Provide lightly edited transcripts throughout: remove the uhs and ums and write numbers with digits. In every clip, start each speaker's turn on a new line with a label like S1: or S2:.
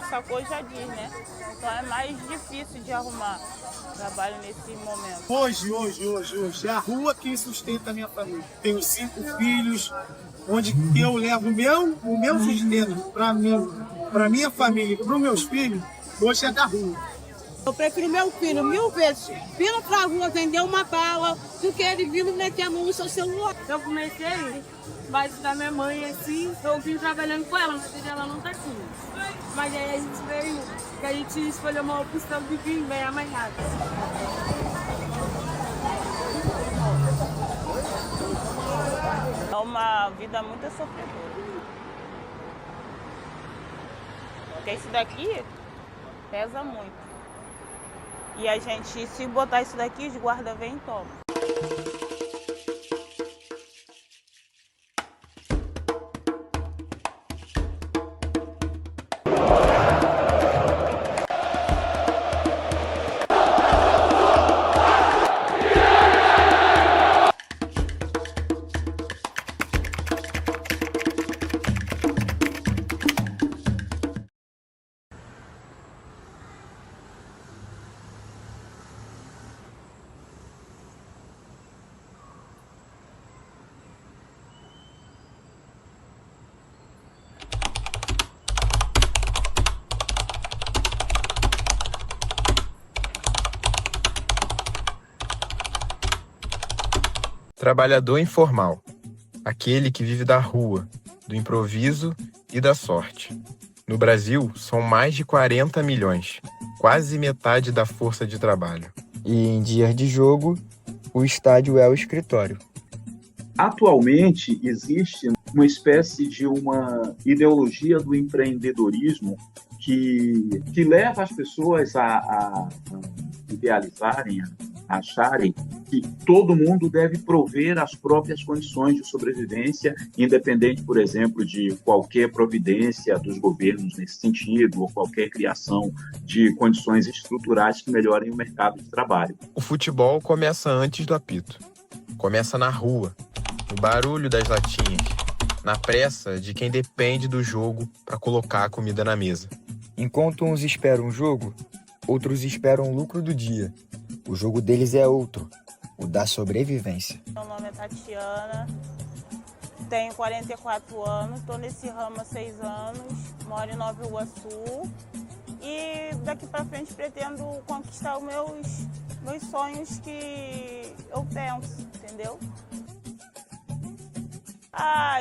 S1: sacou já diz, né? Então é mais difícil de arrumar trabalho nesse momento.
S2: Hoje, é a rua que sustenta a minha família. Tenho 5 filhos, onde eu levo o meu sustento para minha família e para os meus filhos, hoje é da rua.
S3: Eu prefiro meu filho 1000 vezes vindo pra rua vender uma bala do que ele vindo meter a mão no seu celular.
S4: Eu comecei base da minha mãe assim, eu vim trabalhando com ela, mas ela não tá aqui. Mas aí a gente veio, que a gente escolheu uma opção de vir ganhar mais rápido.
S1: É uma vida muito sofredora. Porque isso daqui pesa muito. E a gente, se botar isso daqui, os guarda vem e toma.
S5: Trabalhador informal, aquele que vive da rua, do improviso e da sorte. No Brasil, são mais de 40 milhões, quase metade da força de trabalho.
S6: E em dias de jogo, o estádio é o escritório.
S7: Atualmente, existe uma espécie de uma ideologia do empreendedorismo que leva as pessoas a idealizarem, a acharem que todo mundo deve prover as próprias condições de sobrevivência, independente, por exemplo, de qualquer providência dos governos nesse sentido, ou qualquer criação de condições estruturais que melhorem o mercado de trabalho.
S5: O futebol começa antes do apito. Começa na rua, no barulho das latinhas, na pressa de quem depende do jogo para colocar a comida na mesa.
S6: Enquanto uns esperam um jogo, outros esperam o lucro do dia. O jogo deles é outro, o da sobrevivência.
S1: Meu nome é Tatiana, tenho 44 anos, estou nesse ramo há 6 anos, moro em Nova Iguaçu e daqui para frente pretendo conquistar os meus sonhos que eu penso, entendeu?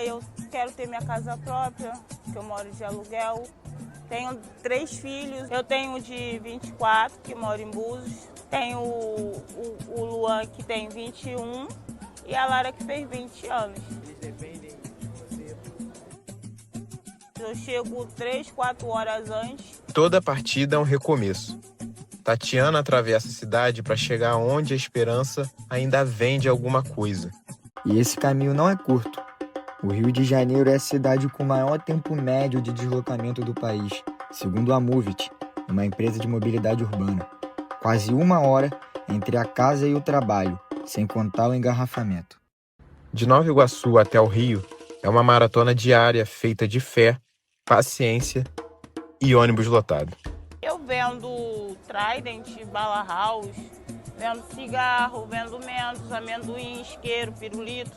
S1: Eu quero ter minha casa própria, que eu moro de aluguel. Tenho 3 filhos, eu tenho de 24, que mora em Búzios. Tenho o Luan, que tem 21, e a Lara, que fez 20 anos. Eles dependem de você? Eu chego 3, 4 horas antes.
S5: Toda partida é um recomeço. Tatiana atravessa a cidade para chegar onde a esperança ainda vende alguma coisa.
S6: E esse caminho não é curto. O Rio de Janeiro é a cidade com o maior tempo médio de deslocamento do país, segundo a Movit, uma empresa de mobilidade urbana. Quase 1 hora entre a casa e o trabalho, sem contar o engarrafamento.
S5: De Nova Iguaçu até o Rio é uma maratona diária feita de fé, paciência e ônibus lotado.
S1: Eu vendo Trident, Bala House, vendo cigarro, vendo mentos, amendoim, isqueiro, pirulito.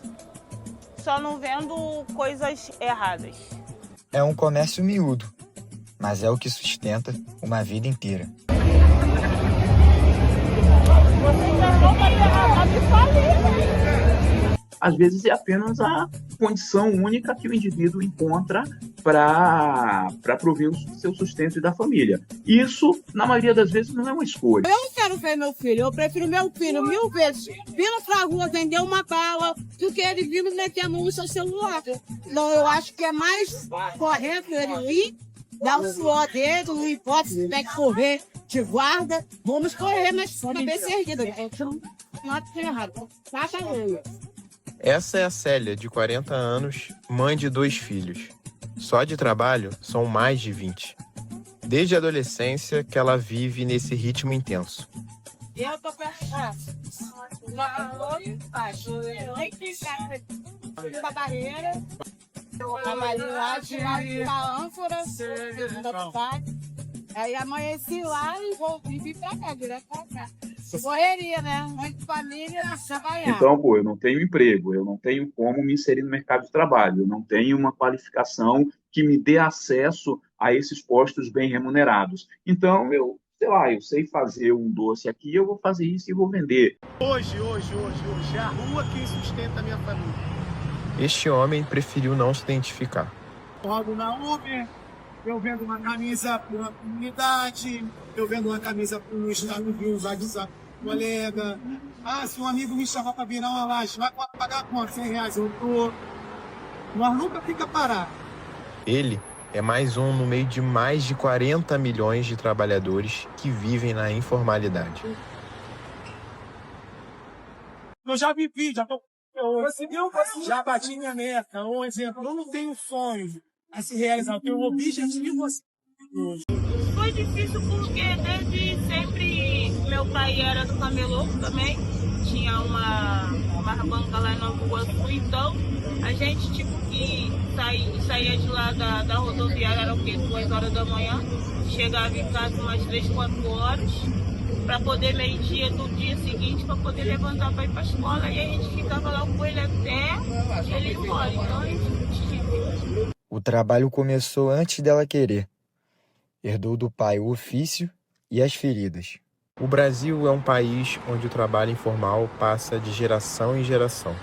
S1: Só não vendo coisas erradas.
S6: É um comércio miúdo, mas é o que sustenta uma vida inteira.
S7: Às vezes é apenas a condição única que o indivíduo encontra para prover o seu sustento e da família. Isso, na maioria das vezes, não é uma escolha.
S3: Eu não quero ver meu filho, eu prefiro meu filho 1000 vezes vindo pra rua vender uma bala do que ele vindo meter a mão no seu celular. Então eu acho que é mais correto ele ir, dar o suor dele, não importa se tem que correr de guarda, vamos correr, mas cabeça erguida. Não é errado, faça ele.
S5: Essa é a Célia, de 40 anos, mãe de 2 filhos. Só de trabalho são mais de 20. Desde a adolescência que ela vive nesse ritmo intenso.
S3: Eu tô perto da barreira, a Maria lá, a ânfora, Aí amanheci lá e vim pra cá, direto pra cá. Correria, né? Mãe de família, trabalhar.
S7: Então, pô, eu não tenho emprego, eu não tenho como me inserir no mercado de trabalho, eu não tenho uma qualificação que me dê acesso a esses postos bem remunerados. Então, sei lá, eu sei fazer um doce aqui, eu vou fazer isso e vou vender.
S2: Hoje, é a rua quem sustenta a minha família.
S5: Este homem preferiu não se identificar.
S2: Eu rodo na Uber, eu vendo uma camisa para uma comunidade, eu vendo uma camisa para um estado de um WhatsApp colega. Ah, se um amigo me chamar para virar uma laje, vai pagar quanto? R$100, eu tô. Nós nunca fica parado.
S5: Ele é mais um no meio de mais de 40 milhões de trabalhadores que vivem na informalidade.
S2: Eu já vivi, já bati minha meta. Um exemplo, eu não tenho sonhos a se realizar, eu tenho um objetivo a se
S1: Foi difícil porque desde sempre meu pai era do camelô também, tinha uma banca lá em Nova Iguaçu, então a gente tipo que saía de lá da rodoviária, era o quê? 2 horas da manhã, chegava em casa umas 3, 4 horas, para poder meio-dia do dia seguinte, para poder levantar para ir para a escola, e a gente ficava lá com ele até ele ir embora, então a gente...
S6: O trabalho começou antes dela querer. Herdou do pai o ofício e as feridas.
S5: O Brasil é um país onde o trabalho informal passa de geração em geração.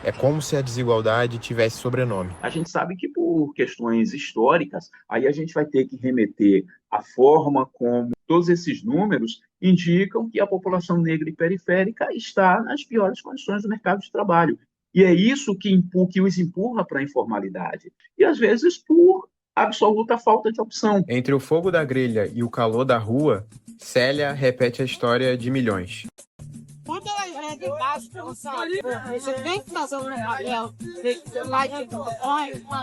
S5: É como se a desigualdade tivesse sobrenome.
S7: A gente sabe que por questões históricas, aí a gente vai ter que remeter à forma como todos esses números indicam que a população negra e periférica está nas piores condições do mercado de trabalho. E é isso que os empurra para a informalidade. E, às vezes, por absoluta falta de opção.
S5: Entre o fogo da grelha e o calor da rua, Célia repete a história de milhões.
S3: Quando ela é de baixo, você tem que fazer um papel,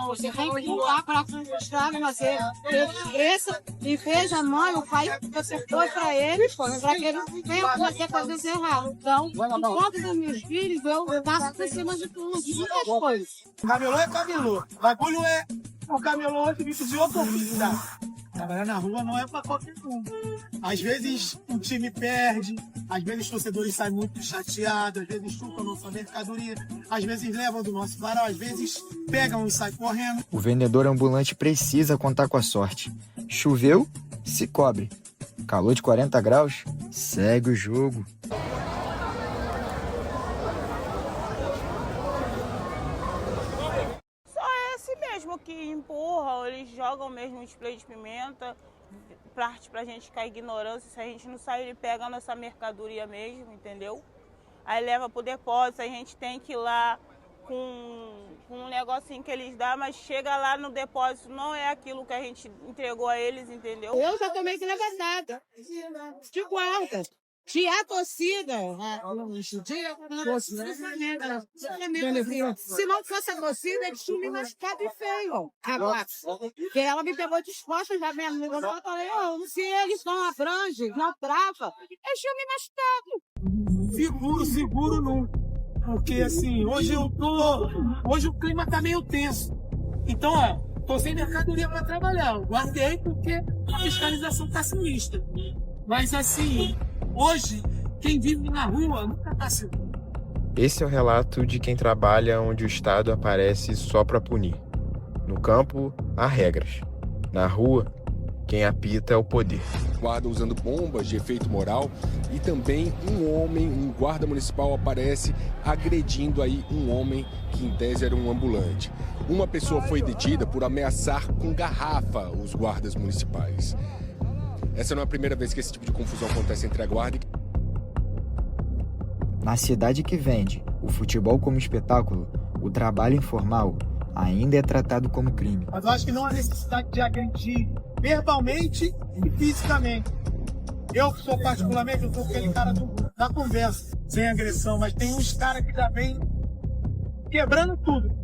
S3: você tem que pular para conquistar, fazer essa e veja a mãe, o pai que você foi para ele, para que ele não venha fazer coisas erradas. Então, enquanto dos meus filhos, eu passo por cima de tudo, de muitas coisas.
S2: Camelô é camelô. O bagulho é o camelô é serviço de outra oportunidade. Trabalhar na rua não é para qualquer um. Às vezes o time perde, às vezes os torcedores saem muito chateados, às vezes chupam nossa mercadoria, às vezes levam do nosso varal, às vezes pegam e saem correndo.
S6: O vendedor ambulante precisa contar com a sorte. Choveu, se cobre. Calor de 40 graus, segue o jogo.
S1: Que empurram, eles jogam mesmo um spray de pimenta, parte pra gente ficar ignorância, se a gente não sair, ele pega a nossa mercadoria mesmo, entendeu? Aí leva pro depósito, a gente tem que ir lá com um negocinho que eles dão, mas chega lá no depósito, não é aquilo que a gente entregou a eles, entendeu?
S3: Eu já tomei que levantada, de guarda. Tinha a torcida, se não fosse a torcida, eles tinham me machucado e feio. Agora, porque ela me pegou de costas, já me ligou, eu falei, se eles não abrangem, não trava, eles tinham me machucado.
S2: Seguro não. Porque assim, hoje o clima tá meio tenso. Então, tô sem mercadoria para trabalhar. Eu guardei porque a fiscalização tá sinistra. Mas assim, hoje, quem vive na rua nunca está seguro.
S5: Esse é o relato de quem trabalha onde o Estado aparece só para punir. No campo, há regras. Na rua, quem apita é o poder.
S8: Guarda usando bombas de efeito moral e também um guarda municipal aparece agredindo aí um homem que em tese era um ambulante. Uma pessoa foi detida por ameaçar com garrafa os guardas municipais. Essa não é a primeira vez que esse tipo de confusão acontece entre a guarda e...
S6: Na cidade que vende o futebol como espetáculo, o trabalho informal ainda é tratado como crime.
S2: Mas eu acho que não há necessidade de agredir verbalmente e fisicamente. Eu sou particularmente, eu sou aquele cara da conversa, sem agressão, mas tem uns caras que já vêm quebrando tudo,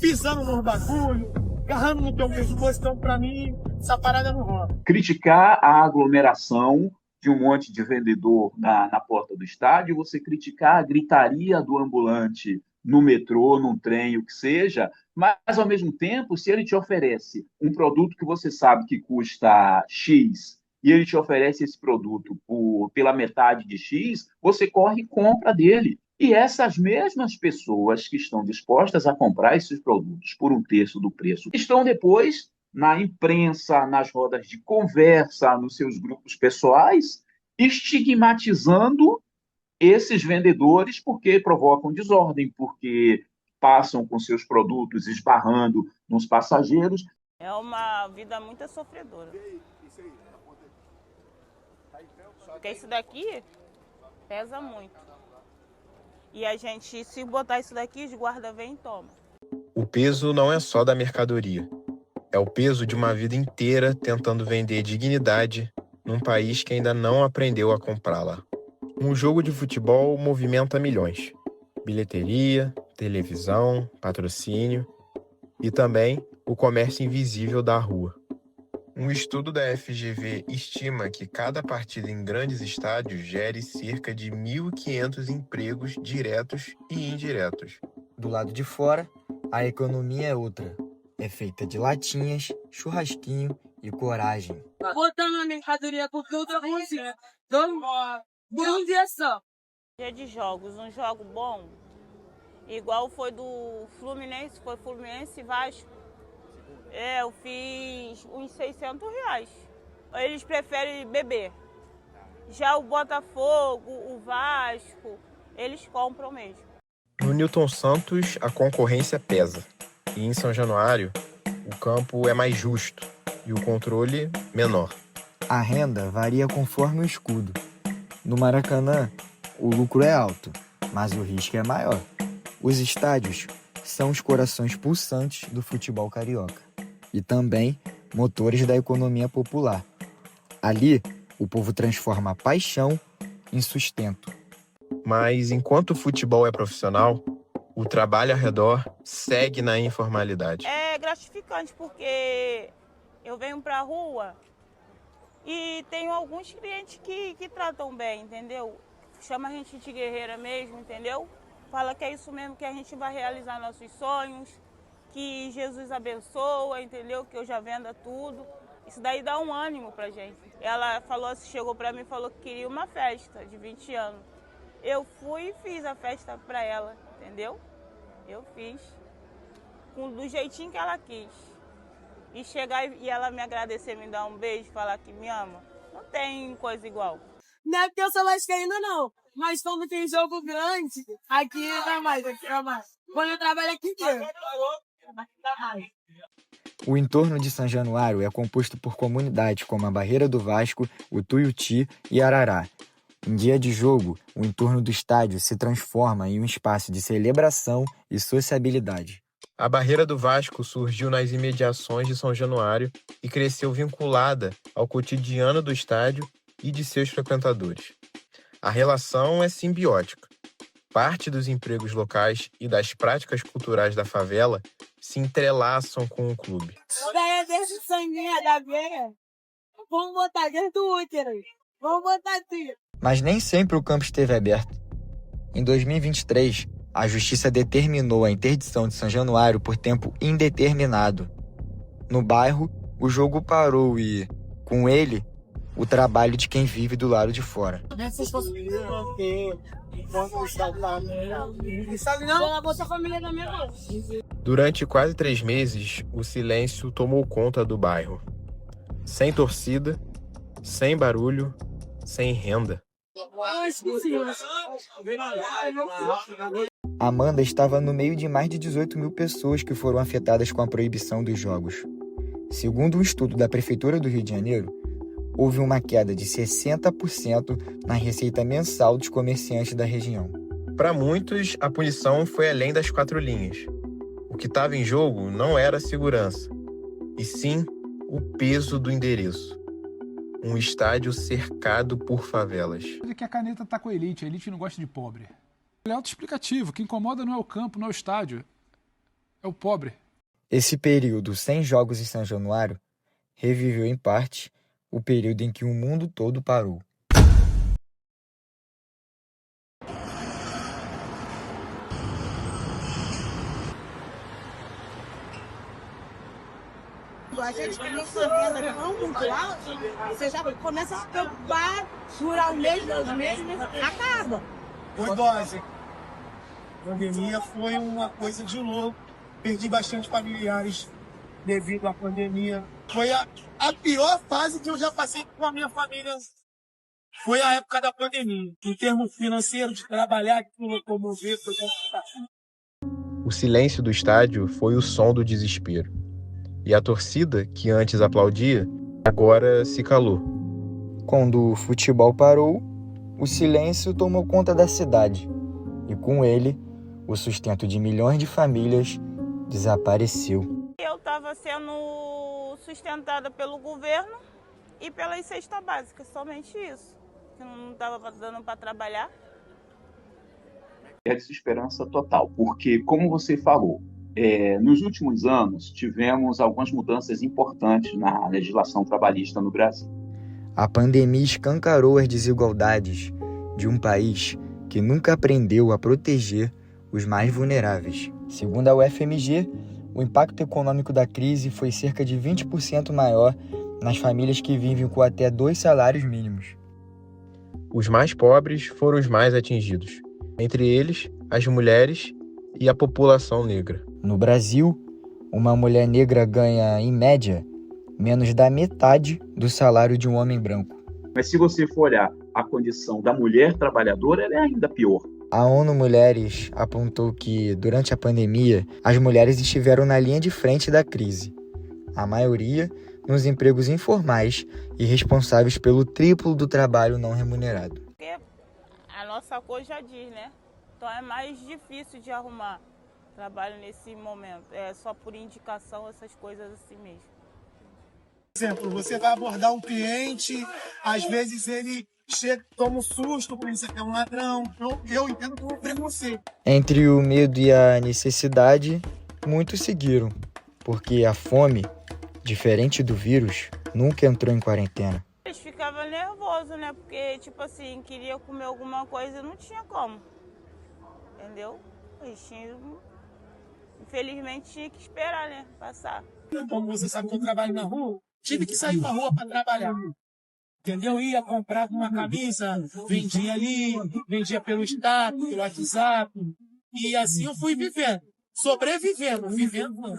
S2: pisando nos bagulho, agarrando no teu pescoço, então pra mim essa parada não rola.
S7: Criticar a aglomeração de um monte de vendedor na porta do estádio, você criticar a gritaria do ambulante no metrô, num trem, o que seja, mas, ao mesmo tempo, se ele te oferece um produto que você sabe que custa X e ele te oferece esse produto pela metade de X, você corre e compra dele. E essas mesmas pessoas que estão dispostas a comprar esses produtos por 1/3 do preço estão depois na imprensa, nas rodas de conversa, nos seus grupos pessoais, estigmatizando esses vendedores porque provocam desordem, porque passam com seus produtos esbarrando nos passageiros.
S1: É uma vida muito sofredora. Porque isso daqui pesa muito. E a gente, se botar isso daqui, os guarda vêm e tomam.
S5: O peso não é só da mercadoria. É o peso de uma vida inteira tentando vender dignidade num país que ainda não aprendeu a comprá-la. Um jogo de futebol movimenta milhões. Bilheteria, televisão, patrocínio e também o comércio invisível da rua. Um estudo da FGV estima que cada partida em grandes estádios gere cerca de 1.500 empregos diretos e indiretos.
S6: Do lado de fora, a economia é outra. É feita de latinhas, churrasquinho e coragem.
S4: Botando a mercadoria por toda a cozinha. Por um dia só.
S1: Dia de jogos, um jogo bom, igual foi do Fluminense, foi Fluminense e Vasco. Eu fiz uns R$600. Eles preferem beber. Já o Botafogo, o Vasco, eles compram mesmo.
S5: No Newton Santos, a concorrência pesa. E em São Januário, o campo é mais justo e o controle menor.
S6: A renda varia conforme o escudo. No Maracanã, o lucro é alto, mas o risco é maior. Os estádios são os corações pulsantes do futebol carioca e também motores da economia popular. Ali, o povo transforma a paixão em sustento.
S5: Mas enquanto o futebol é profissional, o trabalho ao redor segue na informalidade.
S1: É gratificante porque eu venho pra rua e tenho alguns clientes que tratam bem, entendeu? Chama a gente de guerreira mesmo, entendeu? Fala que é isso mesmo, que a gente vai realizar nossos sonhos, que Jesus abençoa, entendeu? Que eu já venda tudo. Isso daí dá um ânimo pra gente. Ela falou, chegou pra mim e falou que queria uma festa de 20 anos. Eu fui e fiz a festa pra ela, entendeu? Eu fiz do jeitinho que ela quis. E chegar e ela me agradecer, me dar um beijo, falar que me ama, não tem coisa igual.
S4: Não é porque eu sou vascaína, não. Mas quando tem jogo grande, aqui é mais, aqui é mais. Quando eu trabalho aqui inteiro.
S6: O entorno de São Januário é composto por comunidades como a Barreira do Vasco, o Tuiuti e Arará. Em dia de jogo, o entorno do estádio se transforma em um espaço de celebração e sociabilidade.
S5: A Barreira do Vasco surgiu nas imediações de São Januário e cresceu vinculada ao cotidiano do estádio e de seus frequentadores. A relação é simbiótica. Parte dos empregos locais e das práticas culturais da favela se entrelaçam com o clube.
S4: Daí desse sanguinho da veia, vamos botar dentro do útero. Vamos botar assim.
S6: Mas nem sempre o campo esteve aberto. Em 2023, a Justiça determinou a interdição de São Januário por tempo indeterminado. No bairro, o jogo parou e, com ele, o trabalho de quem vive do lado de fora.
S5: Durante quase 3 meses, o silêncio tomou conta do bairro. Sem torcida, sem barulho, sem renda.
S6: Amanda estava no meio de mais de 18 mil pessoas que foram afetadas com a proibição dos jogos. Segundo um estudo da Prefeitura do Rio de Janeiro, houve uma queda de 60% na receita mensal dos comerciantes da região.
S5: Para muitos, a punição foi além das 4 linhas. O que estava em jogo não era a segurança, e sim o peso do endereço. Um estádio cercado por favelas.
S9: É que a caneta tá com a elite não gosta de pobre. É autoexplicativo, o que incomoda não é o campo, não é o estádio, é o pobre.
S6: Esse período sem jogos em São Januário reviveu em parte o período em que o mundo todo parou.
S3: quando a gente começa a renda tão muito alta, você já começa a se preocupar, durar um mês, 2 meses, acaba.
S2: Oi, dose. A pandemia foi uma coisa de louco. Perdi bastante familiares devido à pandemia. Foi a pior fase que eu já passei com a minha família. Foi a época da pandemia. Em termos financeiros, de trabalhar, de locomover, foi complicado.
S5: O silêncio do estádio foi o som do desespero. E a torcida, que antes aplaudia, agora se calou.
S6: Quando o futebol parou, o silêncio tomou conta da cidade. E com ele, o sustento de milhões de famílias desapareceu.
S1: Eu estava sendo sustentada pelo governo e pelas cestas básicas, somente isso. Não estava dando para trabalhar.
S7: É desesperança total, porque, como você falou, nos últimos anos tivemos algumas mudanças importantes na legislação trabalhista no Brasil.
S6: A pandemia escancarou as desigualdades de um país que nunca aprendeu a proteger os mais vulneráveis. Segundo a UFMG, o impacto econômico da crise foi cerca de 20% maior nas famílias que vivem com até 2 salários mínimos.
S5: Os mais pobres foram os mais atingidos, entre eles as mulheres e a população negra.
S6: No Brasil, uma mulher negra ganha, em média, menos da metade do salário de um homem branco.
S7: Mas se você for olhar a condição da mulher trabalhadora, ela é ainda pior.
S6: A ONU Mulheres apontou que, durante a pandemia, as mulheres estiveram na linha de frente da crise. A maioria nos empregos informais e responsáveis pelo triplo do trabalho não remunerado.
S1: Porque a nossa cor já diz, né? Então é mais difícil de arrumar trabalho nesse momento. É só por indicação, essas coisas assim mesmo.
S2: Por exemplo, você vai abordar um cliente, às vezes ele chega, toma um susto, pensa que é um ladrão. Eu entendo como preconceito.
S6: Entre o medo e a necessidade, muitos seguiram, porque a fome, diferente do vírus, nunca entrou em quarentena.
S1: Eles ficavam nervosos, né? Porque, tipo assim, queria comer alguma coisa e não tinha como. Entendeu? Eles tinham, infelizmente, tinha que esperar, né? Passar.
S2: Como você sabe que eu trabalho na rua, tive que sair pra rua para trabalhar. Entendeu? Ia comprar uma camisa, vendia ali, vendia pelo status, pelo WhatsApp. E assim eu fui vivendo, sobrevivendo, vivendo não.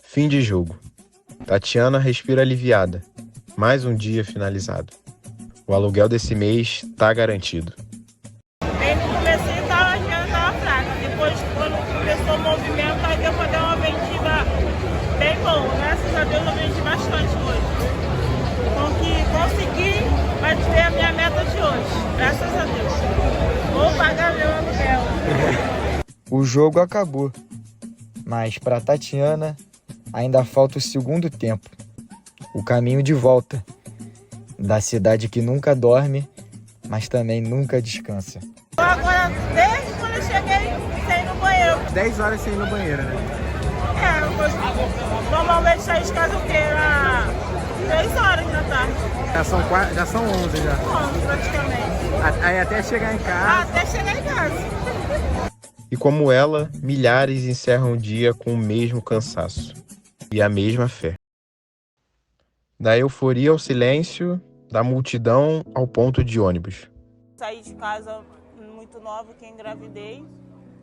S5: Fim de jogo. Tatiana respira aliviada. Mais um dia finalizado. O aluguel desse mês tá garantido.
S1: Aí no começo a venda tava fraca. Depois, quando começou o movimento, aí deu pra dar uma vendida bem boa. Graças a Deus eu vendi bastante hoje. Então que consegui bater a minha meta de hoje. Graças a Deus. Vou pagar meu aluguel.
S6: O jogo acabou. Mas para Tatiana, ainda falta o segundo tempo. O caminho de volta. Da cidade que nunca dorme, mas também nunca descansa.
S1: Agora, desde quando eu cheguei, sem ir no banheiro.
S6: 10 horas sem ir no banheiro, né?
S1: Normalmente saio de casa o quê? Às 3 horas da tarde.
S6: Já são 11 já.
S1: 11 praticamente.
S6: Aí até chegar em casa.
S1: Até chegar em casa.
S5: E como ela, milhares encerram o dia com o mesmo cansaço e a mesma fé. Da euforia ao silêncio, da multidão ao ponto de ônibus.
S1: Saí de casa muito nova, que engravidei,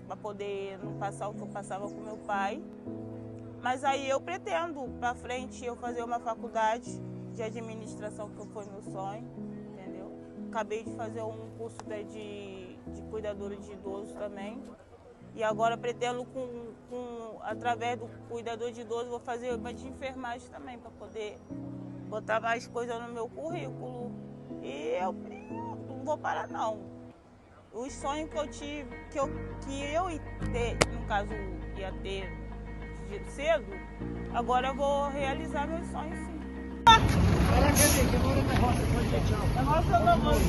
S1: para poder não passar o que eu passava com meu pai. Mas aí eu pretendo, para frente, eu fazer uma faculdade de administração, que foi meu sonho, entendeu? Acabei de fazer um curso de cuidadora de idoso também. E agora pretendo, através do cuidador de idoso, vou fazer uma de enfermagem também, para poder botar mais coisa no meu currículo. E eu não vou parar, não. Os sonhos que eu tive, que eu ia ter, no caso, ia ter cedo, agora eu vou realizar meus sonhos, sim. Agora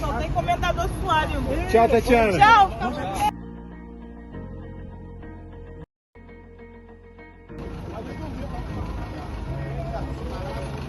S1: só tem comendador suário.
S2: Tchau, Tatiana.
S1: Tchau.
S9: Obrigado.